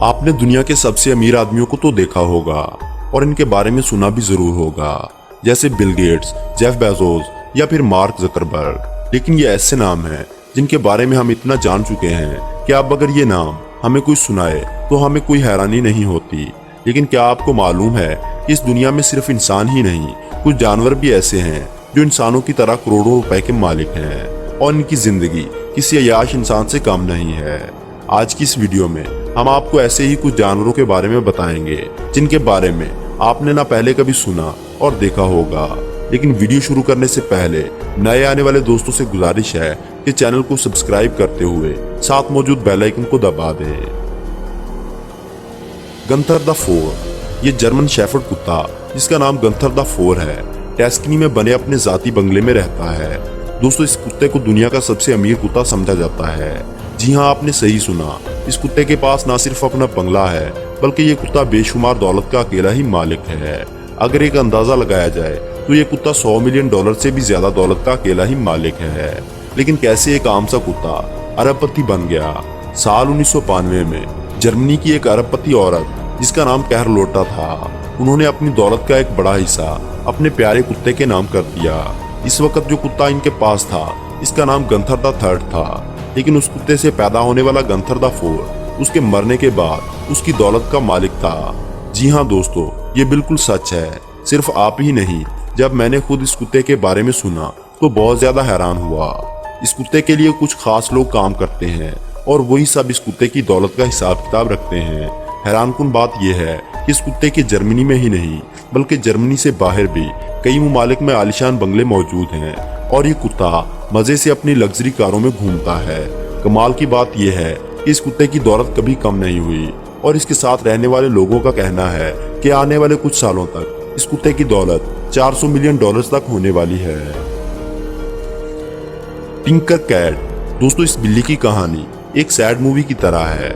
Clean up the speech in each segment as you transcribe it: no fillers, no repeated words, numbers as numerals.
आपने दुनिया के सबसे अमीर आदमियों को तो देखा होगा और इनके बारे में सुना भी जरूर होगा, जैसे बिल गेट्स, जेफ बेजोस या फिर मार्क जकरबर्ग। लेकिन ये ऐसे नाम हैं जिनके बारे में हम इतना जान चुके हैं कि अब अगर ये नाम हमें कोई सुनाए तो हमें कोई हैरानी नहीं होती। लेकिन क्या आपको मालूम है कि इस दुनिया में सिर्फ इंसान ही नहीं, कुछ जानवर भी ऐसे हैं जो इंसानों की तरह करोड़ों रुपए के मालिक हैं और इनकी जिंदगी किसी अय्याश इंसान से कम नहीं है। आज की इस वीडियो में हम आपको ऐसे ही कुछ जानवरों के बारे में बताएंगे जिनके बारे में आपने ना पहले कभी सुना और देखा होगा। लेकिन वीडियो शुरू करने से पहले नए आने वाले दोस्तों से गुजारिश है कि चैनल को सब्सक्राइब करते हुए साथ मौजूद बेल आइकन को दबा दें। गंथर द फोर, ये जर्मन शेफर्ड कुत्ता जिसका नाम गंथर द फोर है, टस्कनी में बने अपने जाती बंगले में रहता है। दोस्तों, इस कुत्ते को दुनिया का सबसे अमीर कुत्ता समझा जाता है। जी हाँ, आपने सही सुना, इस कुत्ते के पास ना सिर्फ अपना बंगला है बल्कि ये कुत्ता बेशुमार दौलत का अकेला ही मालिक है। अगर एक अंदाजा लगाया जाए तो ये कुत्ता $100 मिलियन से भी ज्यादा दौलत का अकेला ही मालिक है। लेकिन कैसे एक आम सा कुत्ता अरबपति बन गया? साल 1992 में जर्मनी की एक अरबपति औरत जिसका नाम कैरलोटा था, उन्होंने अपनी दौलत का एक बड़ा हिस्सा अपने प्यारे कुत्ते के नाम कर दिया। इस वक्त जो कुत्ता इनके पास था इसका नाम गंथर द थर्ड था। लेकिन उस कुत्ते से पैदा होने वाला गंथर द फोर उसके मरने के बाद उसकी दौलत का मालिक था। जी हाँ दोस्तों, ये बिल्कुल सच है। सिर्फ आप ही नहीं, जब मैंने खुद इस कुत्ते के बारे में सुना तो बहुत ज्यादा हैरान हुआ। इस कुत्ते के लिए कुछ खास लोग काम करते हैं और वही सब इस कुत्ते की दौलत का हिसाब किताब रखते हैं। हैरानकुन बात यह है कि इस कुत्ते के जर्मनी में ही नहीं बल्कि जर्मनी से बाहर भी कई ममालिक में आलीशान बंगले मौजूद हैं और ये कुत्ता मजे से अपनी लग्जरी कारों में घूमता है। कमाल की बात यह है कि इस कुत्ते की दौलत कभी कम नहीं हुई और इसके साथ रहने वाले लोगों का कहना है कि आने वाले कुछ सालों तक इस कुत्ते की दौलत $400 मिलियन तक होने वाली है। टिंकर कैट, दोस्तों इस बिल्ली की कहानी एक सैड मूवी की तरह है।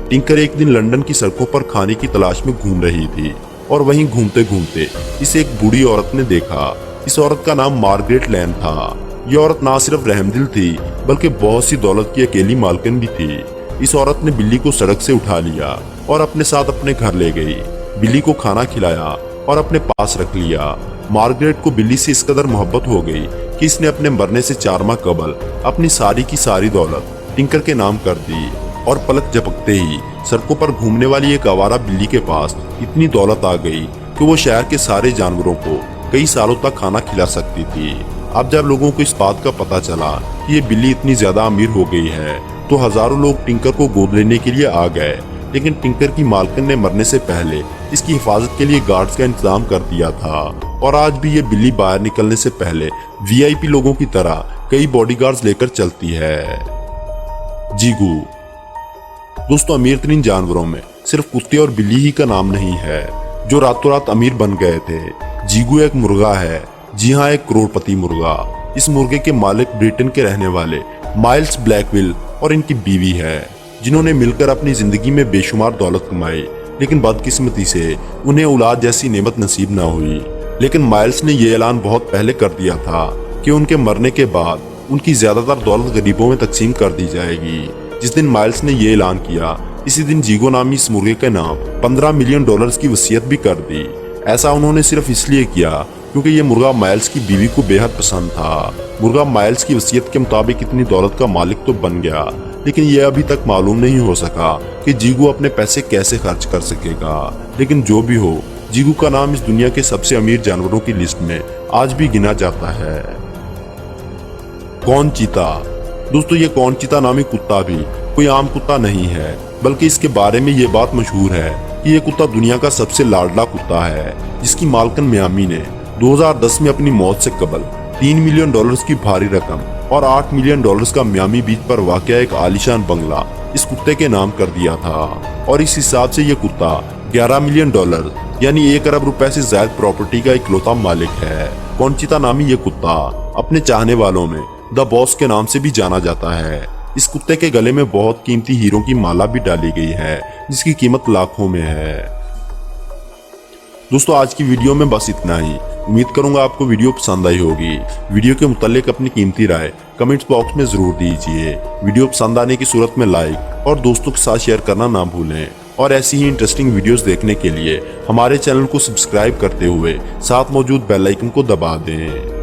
टिंकर एक दिन लंदन की सड़कों पर खाने की तलाश में घूम रही थी और वहीं घूमते घूमते इसे एक बूढ़ी औरत ने देखा। इस औरत का नाम मार्गरेट लैन था। ये औरत ना सिर्फ रहमदिल थी बल्कि बहुत सी दौलत की अकेली मालकिन भी थी। इस औरत ने बिल्ली को सड़क से उठा लिया और अपने साथ अपने घर ले गई। बिल्ली को खाना खिलाया और अपने पास रख लिया। मार्गरेट को बिल्ली से इस कदर मोहब्बत हो गई कि इसने अपने मरने से 4 माह कबल अपनी सारी की सारी दौलत टिंकर के नाम कर दी और पलक झपकते ही सड़कों पर घूमने वाली एक आवारा बिल्ली के पास इतनी दौलत आ गई कि वो शहर के सारे जानवरों को कई सालों तक खाना खिला सकती थी। अब जब लोगों को इस बात का पता चला कि ये बिल्ली इतनी ज्यादा अमीर हो गई है तो हजारों लोग टिंकर को गोद लेने के लिए आ गए। लेकिन टिंकर की मालकिन ने मरने से पहले इसकी हिफाजत के लिए गार्ड्स का इंतजाम कर दिया था और आज भी ये बिल्ली बाहर निकलने से पहले वीआईपी लोगों की तरह कई बॉडीगार्ड्स लेकर चलती है। जीगू, दोस्तों अमीर तरीन जानवरों में सिर्फ कुत्ते और बिल्ली ही का नाम नहीं है जो रातों रात अमीर बन गए थे। जीगू एक मुर्गा है। जी हाँ, एक करोड़पति मुर्गा। इस मुर्गे के मालिक ब्रिटेन के रहने वाले माइल्स ब्लैकविल और इनकी बीवी है, जिन्होंने मिलकर अपनी जिंदगी में बेशुमार दौलत कमाई। लेकिन बदकिस्मती से उन्हें औलाद जैसी नेमत नसीब न हुई। लेकिन माइल्स ने यह ऐलान बहुत पहले कर दिया था कि उनके मरने के बाद उनकी ज्यादातर दौलत गरीबों में तकसीम कर दी जाएगी। जिस दिन माइल्स ने यह ऐलान किया इसी दिन जीगो नामी इस मुर्गे के नाम $15 मिलियन की वसीयत भी कर दी। ऐसा उन्होंने सिर्फ इसलिए किया क्योंकि ये मुर्गा माइल्स की बीवी को बेहद पसंद था। मुर्गा माइल्स की वसीयत के मुताबिक इतनी दौलत का मालिक तो बन गया, लेकिन यह अभी तक मालूम नहीं हो सका कि जीगू अपने पैसे कैसे खर्च कर सकेगा। लेकिन जो भी हो, जीगू का नाम इस दुनिया के सबसे अमीर जानवरों की लिस्ट में आज भी गिना जाता है। कौनचीता, दोस्तों ये कौनचीता नामी कुत्ता भी कोई आम कुत्ता नहीं है बल्कि इसके बारे में ये बात मशहूर है कि ये कुत्ता दुनिया का सबसे लाडला कुत्ता है, जिसकी मालकिन मियामी ने 2010 में अपनी मौत से कबल $3 मिलियन की भारी रकम और $8 मिलियन का मियामी बीच पर वाक़या एक आलीशान बंगला इस कुत्ते के नाम कर दिया था। और इस हिसाब से ये कुत्ता $11 मिलियन यानी 1 अरब रुपए से ज्यादा प्रॉपर्टी का इकलौता मालिक है। कौनचीता नामी ये कुत्ता अपने चाहने वालों में द बॉस के नाम से भी जाना जाता है। इस कुत्ते के गले में बहुत कीमती हीरों की माला भी डाली गई है जिसकी कीमत लाखों में है। दोस्तों आज की वीडियो में बस इतना ही। उम्मीद करूंगा आपको वीडियो पसंद आई होगी। वीडियो के मुतालिक अपनी कीमती राय कमेंट्स बॉक्स में जरूर दीजिए। वीडियो पसंद आने की सूरत में लाइक और दोस्तों के साथ शेयर करना ना भूलें। और ऐसी ही इंटरेस्टिंग वीडियोस देखने के लिए हमारे चैनल को सब्सक्राइब करते हुए साथ मौजूद बेल आइकन को दबा दें।